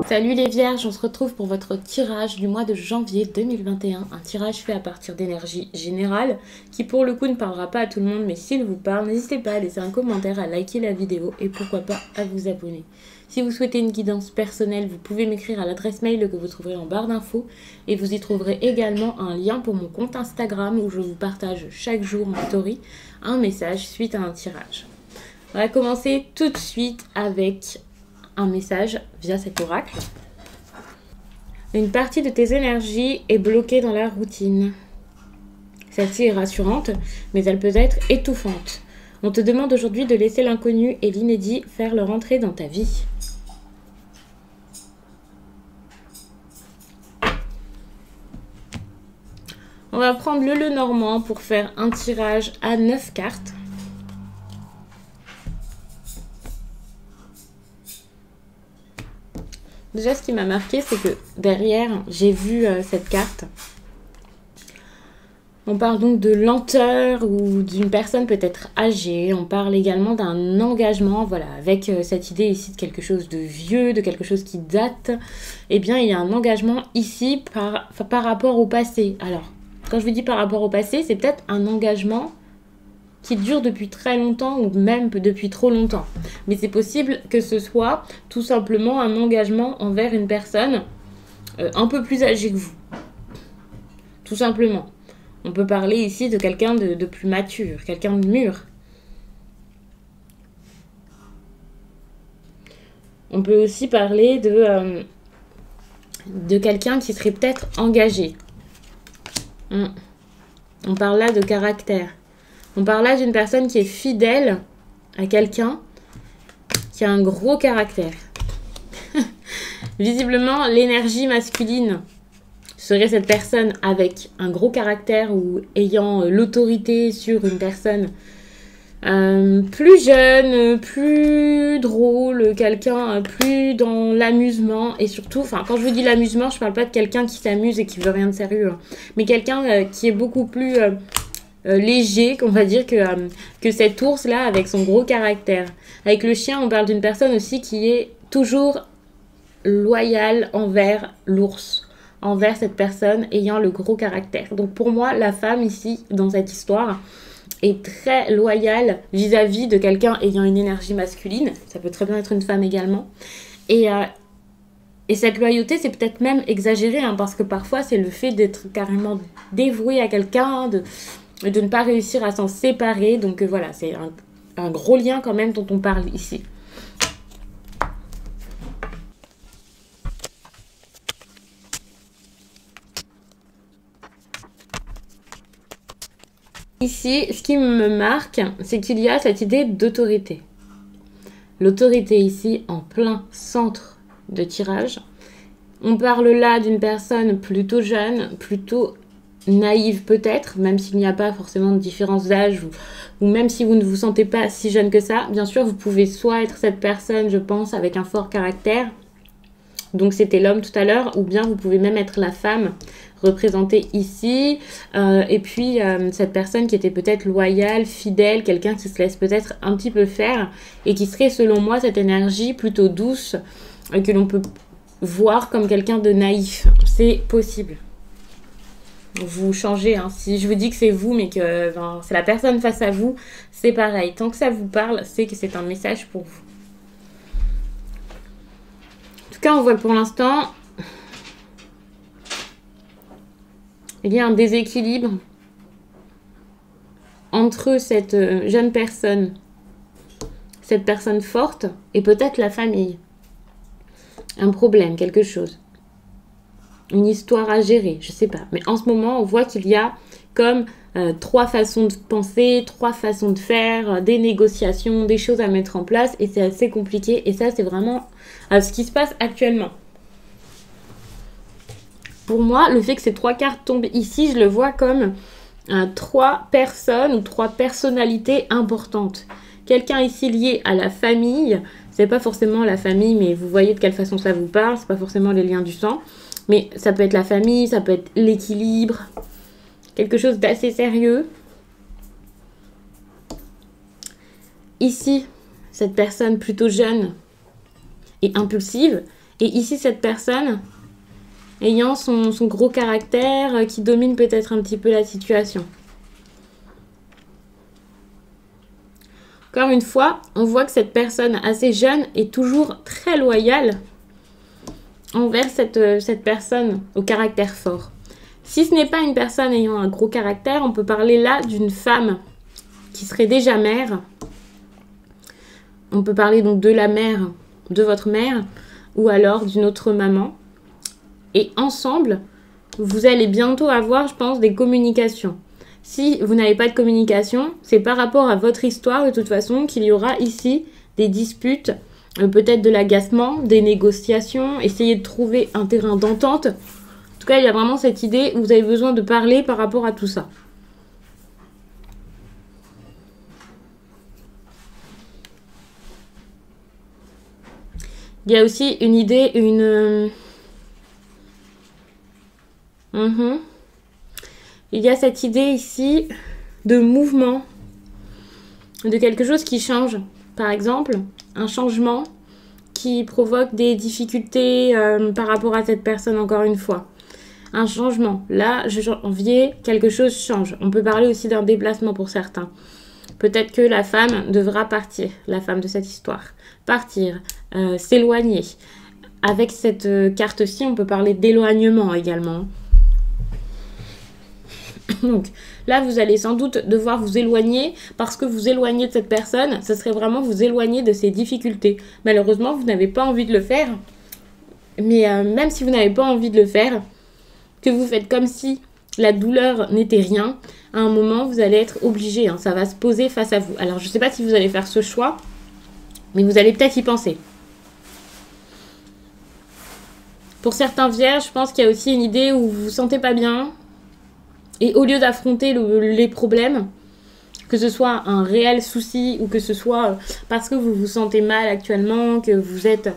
Salut les vierges, on se retrouve pour votre tirage du mois de janvier 2021. Un tirage fait à partir d'énergie générale qui pour le coup ne parlera pas à tout le monde, mais s'il vous parle, n'hésitez pas à laisser un commentaire, à liker la vidéo et pourquoi pas à vous abonner. Si vous souhaitez une guidance personnelle, vous pouvez m'écrire à l'adresse mail que vous trouverez en barre d'infos et vous y trouverez également un lien pour mon compte Instagram où je vous partage chaque jour en story un message suite à un tirage. On va commencer tout de suite avec un message via cet oracle. Une partie de tes énergies est bloquée dans la routine. Celle-ci est rassurante, mais elle peut être étouffante. On te demande aujourd'hui de laisser l'inconnu et l'inédit faire leur entrée dans ta vie. On va prendre le Lenormand pour faire un tirage à 9 cartes. Déjà, ce qui m'a marqué, c'est que derrière, j'ai vu cette carte. On parle donc de lenteur ou d'une personne peut-être âgée. On parle également d'un engagement, voilà, avec cette idée ici de quelque chose de vieux, de quelque chose qui date. Eh bien, il y a un engagement ici par rapport au passé. Alors, quand je vous dis par rapport au passé, c'est peut-être un engagement qui dure depuis très longtemps ou même depuis trop longtemps. Mais c'est possible que ce soit tout simplement un engagement envers une personne un peu plus âgée que vous. Tout simplement. On peut parler ici de quelqu'un de plus mature, quelqu'un de mûr. On peut aussi parler de quelqu'un qui serait peut-être engagé. On parle là de caractère. On parle là d'une personne qui est fidèle à quelqu'un qui a un gros caractère. Visiblement, l'énergie masculine serait cette personne avec un gros caractère ou ayant l'autorité sur une personne plus jeune, plus drôle, quelqu'un plus dans l'amusement. Et surtout, enfin, quand je vous dis l'amusement, je ne parle pas de quelqu'un qui s'amuse et qui veut rien de sérieux, hein, mais quelqu'un qui est beaucoup plus léger, qu'on va dire, que cet ours-là avec son gros caractère. Avec le chien, on parle d'une personne aussi qui est toujours loyale envers l'ours, envers cette personne ayant le gros caractère. Donc pour moi, la femme ici, dans cette histoire, est très loyale vis-à-vis de quelqu'un ayant une énergie masculine. Ça peut très bien être une femme également. Et cette loyauté, c'est peut-être même exagéré, hein, parce que parfois, c'est le fait d'être carrément dévoué à quelqu'un, de ne pas réussir à s'en séparer. Donc voilà, c'est un gros lien quand même dont on parle ici. Ici, ce qui me marque, c'est qu'il y a cette idée d'autorité. L'autorité ici, en plein centre de tirage. On parle là d'une personne plutôt jeune, plutôt naïve peut-être, même s'il n'y a pas forcément de différence d'âge ou même si vous ne vous sentez pas si jeune que ça. Bien sûr, vous pouvez soit être cette personne, je pense, avec un fort caractère, donc c'était l'homme tout à l'heure, ou bien vous pouvez même être la femme représentée ici, et puis cette personne qui était peut-être loyale, fidèle, quelqu'un qui se laisse peut-être un petit peu faire, et qui serait selon moi cette énergie plutôt douce, que l'on peut voir comme quelqu'un de naïf. C'est possible. Vous changez, hein. Si je vous dis que c'est vous, mais que c'est la personne face à vous, c'est pareil. Tant que ça vous parle, c'est que c'est un message pour vous. En tout cas, on voit que pour l'instant, il y a un déséquilibre entre cette jeune personne, cette personne forte, et peut-être la famille. Un problème, quelque chose. Une histoire à gérer, je sais pas. Mais en ce moment, on voit qu'il y a comme 3 façons de penser, 3 façons de faire, des négociations, des choses à mettre en place. Et c'est assez compliqué. Et ça, c'est vraiment ce qui se passe actuellement. Pour moi, le fait que ces 3 cartes tombent ici, je le vois comme 3 personnes ou 3 personnalités importantes. Quelqu'un ici lié à la famille. C'est pas forcément la famille, mais vous voyez de quelle façon ça vous parle. C'est pas forcément les liens du sang. Mais ça peut être la famille, ça peut être l'équilibre, quelque chose d'assez sérieux. Ici, cette personne plutôt jeune et impulsive. Et ici, cette personne ayant son gros caractère qui domine peut-être un petit peu la situation. Encore une fois, on voit que cette personne assez jeune est toujours très loyale envers cette personne au caractère fort. Si ce n'est pas une personne ayant un gros caractère, on peut parler là d'une femme qui serait déjà mère. On peut parler donc de la mère, de votre mère, ou alors d'une autre maman. Et ensemble, vous allez bientôt avoir, je pense, des communications. Si vous n'avez pas de communication, c'est par rapport à votre histoire, de toute façon, qu'il y aura ici des disputes, peut-être de l'agacement, des négociations, essayer de trouver un terrain d'entente. En tout cas, il y a vraiment cette idée où vous avez besoin de parler par rapport à tout ça. Il y a aussi une idée, Il y a cette idée ici de mouvement, de quelque chose qui change. Par exemple, un changement qui provoque des difficultés par rapport à cette personne, encore une fois. Un changement. Là, janvier, quelque chose change. On peut parler aussi d'un déplacement pour certains. Peut-être que la femme devra partir, la femme de cette histoire. Partir, s'éloigner. Avec cette carte-ci, on peut parler d'éloignement également. Donc là, vous allez sans doute devoir vous éloigner parce que vous éloignez de cette personne. Ce serait vraiment vous éloigner de ses difficultés. Malheureusement, vous n'avez pas envie de le faire. Mais même si vous n'avez pas envie de le faire, que vous faites comme si la douleur n'était rien, à un moment, vous allez être obligé. Ça va se poser face à vous. Alors, je ne sais pas si vous allez faire ce choix, mais vous allez peut-être y penser. Pour certains vierges, je pense qu'il y a aussi une idée où vous vous sentez pas bien. Et au lieu d'affronter les problèmes, que ce soit un réel souci ou que ce soit parce que vous vous sentez mal actuellement, que vous êtes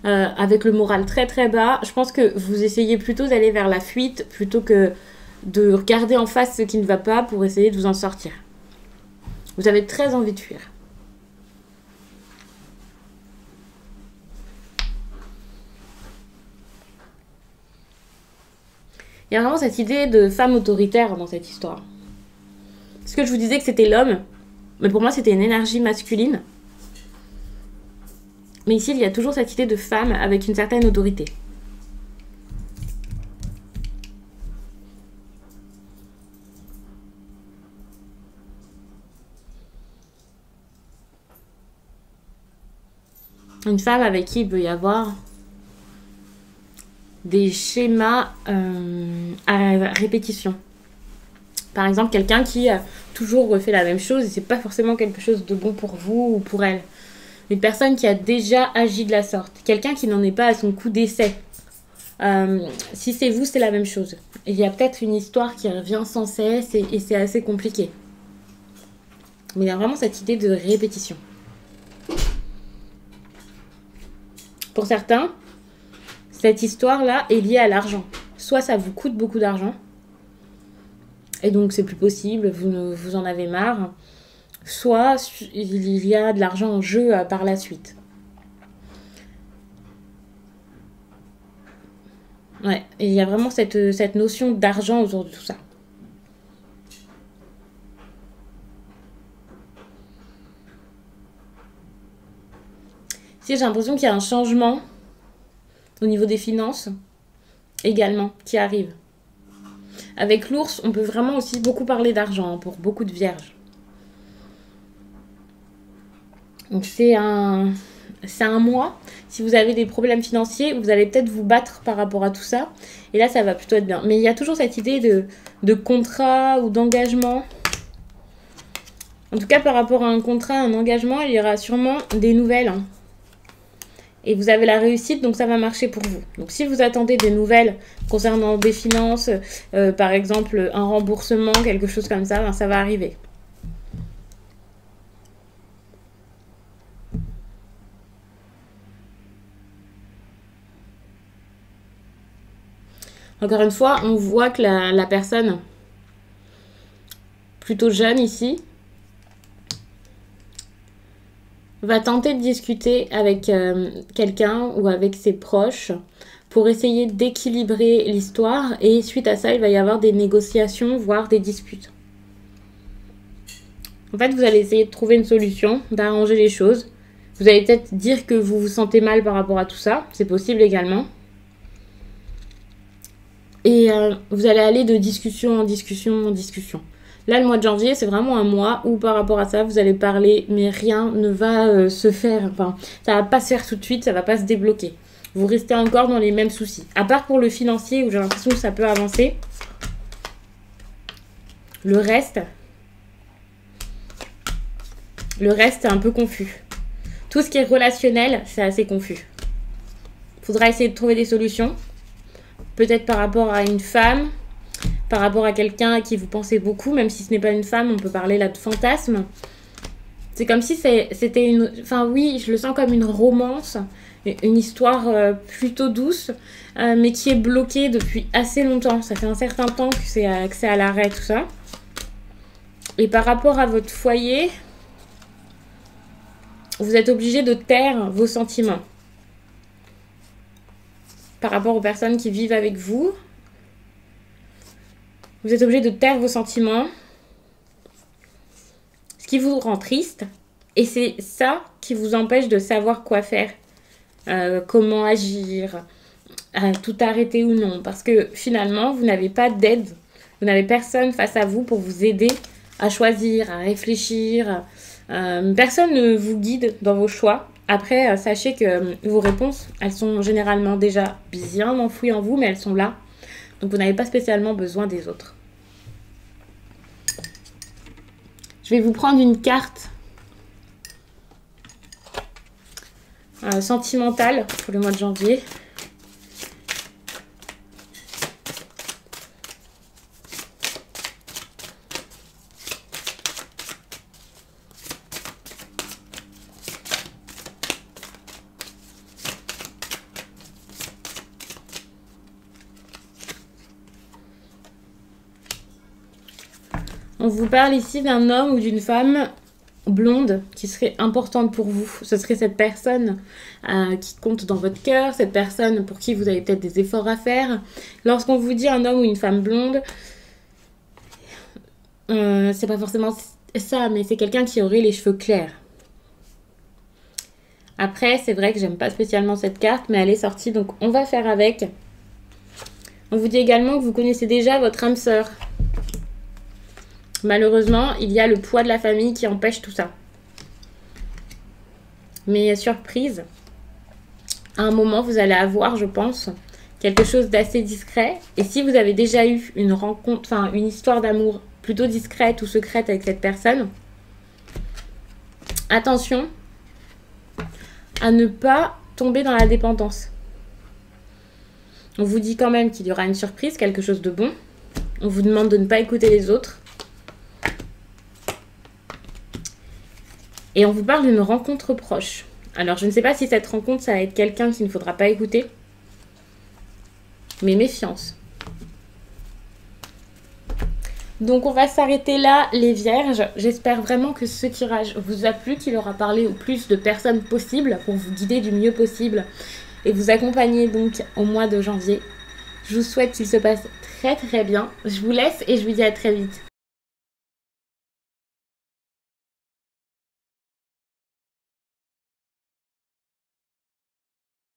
avec le moral très très bas, je pense que vous essayez plutôt d'aller vers la fuite plutôt que de regarder en face ce qui ne va pas pour essayer de vous en sortir. Vous avez très envie de fuir. Il y a vraiment cette idée de femme autoritaire dans cette histoire. Est-ce que je vous disais que c'était l'homme? Mais pour moi, c'était une énergie masculine. Mais ici, il y a toujours cette idée de femme avec une certaine autorité. Une femme avec qui il peut y avoir des schémas à répétition. Par exemple, quelqu'un qui a toujours refait la même chose et c'est pas forcément quelque chose de bon pour vous ou pour elle. Une personne qui a déjà agi de la sorte. Quelqu'un qui n'en est pas à son coup d'essai. Si c'est vous, c'est la même chose. Il y a peut-être une histoire qui revient sans cesse et c'est assez compliqué. Mais il y a vraiment cette idée de répétition. Pour certains, cette histoire-là est liée à l'argent. Soit ça vous coûte beaucoup d'argent, et donc c'est plus possible, vous en avez marre. Soit il y a de l'argent en jeu par la suite. Ouais, et il y a vraiment cette notion d'argent autour de tout ça. Si j'ai l'impression qu'il y a un changement au niveau des finances également qui arrive. Avec l'ours, on peut vraiment aussi beaucoup parler d'argent pour beaucoup de vierges. Donc c'est un mois. Si vous avez des problèmes financiers, vous allez peut-être vous battre par rapport à tout ça. Et là, ça va plutôt être bien. Mais il y a toujours cette idée de contrat ou d'engagement. En tout cas, par rapport à un contrat, un engagement, il y aura sûrement des nouvelles. Et vous avez la réussite, donc ça va marcher pour vous. Donc si vous attendez des nouvelles concernant des finances, par exemple un remboursement, quelque chose comme ça, ben ça va arriver. Encore une fois, on voit que la personne plutôt jeune ici va tenter de discuter avec quelqu'un ou avec ses proches pour essayer d'équilibrer l'histoire et suite à ça, il va y avoir des négociations, voire des disputes. En fait, vous allez essayer de trouver une solution, d'arranger les choses. Vous allez peut-être dire que vous vous sentez mal par rapport à tout ça, c'est possible également. Et vous allez aller de discussion en discussion en discussion. Là, le mois de janvier, c'est vraiment un mois où par rapport à ça, vous allez parler, mais rien ne va se faire. Enfin, ça va pas se faire tout de suite, ça va pas se débloquer. Vous restez encore dans les mêmes soucis. À part pour le financier, où j'ai l'impression que ça peut avancer. Le reste, c'est un peu confus. Tout ce qui est relationnel, c'est assez confus. Il faudra essayer de trouver des solutions. Peut-être par rapport à une femme, par rapport à quelqu'un à qui vous pensez beaucoup, même si ce n'est pas une femme, on peut parler là de fantasme. C'est comme si c'était une... Enfin oui, je le sens comme une romance, une histoire plutôt douce, mais qui est bloquée depuis assez longtemps. Ça fait un certain temps que c'est à l'arrêt, tout ça. Et par rapport à votre foyer, vous êtes obligé de taire vos sentiments. Par rapport aux personnes qui vivent avec vous, vous êtes obligé de taire vos sentiments, ce qui vous rend triste, et c'est ça qui vous empêche de savoir quoi faire, comment agir, tout arrêter ou non, parce que finalement, vous n'avez pas d'aide, vous n'avez personne face à vous pour vous aider à choisir, à réfléchir, personne ne vous guide dans vos choix. Après, sachez que vos réponses, elles sont généralement déjà bien enfouies en vous, mais elles sont là. Donc, vous n'avez pas spécialement besoin des autres. Je vais vous prendre une carte sentimentale pour le mois de janvier. On vous parle ici d'un homme ou d'une femme blonde qui serait importante pour vous. Ce serait cette personne qui compte dans votre cœur, cette personne pour qui vous avez peut-être des efforts à faire. Lorsqu'on vous dit un homme ou une femme blonde, c'est pas forcément ça, mais c'est quelqu'un qui aurait les cheveux clairs. Après, c'est vrai que j'aime pas spécialement cette carte, mais elle est sortie, donc on va faire avec. On vous dit également que vous connaissez déjà votre âme sœur. Malheureusement, il y a le poids de la famille qui empêche tout ça. Mais surprise, à un moment, vous allez avoir, je pense, quelque chose d'assez discret. Et si vous avez déjà eu une rencontre, enfin une histoire d'amour plutôt discrète ou secrète avec cette personne, attention à ne pas tomber dans la dépendance. On vous dit quand même qu'il y aura une surprise, quelque chose de bon. On vous demande de ne pas écouter les autres. Et on vous parle d'une rencontre proche. Alors, je ne sais pas si cette rencontre, ça va être quelqu'un qu'il ne faudra pas écouter. Mais méfiance. Donc, on va s'arrêter là, les vierges. J'espère vraiment que ce tirage vous a plu, qu'il aura parlé au plus de personnes possible pour vous guider du mieux possible et vous accompagner donc au mois de janvier. Je vous souhaite qu'il se passe très très bien. Je vous laisse et je vous dis à très vite.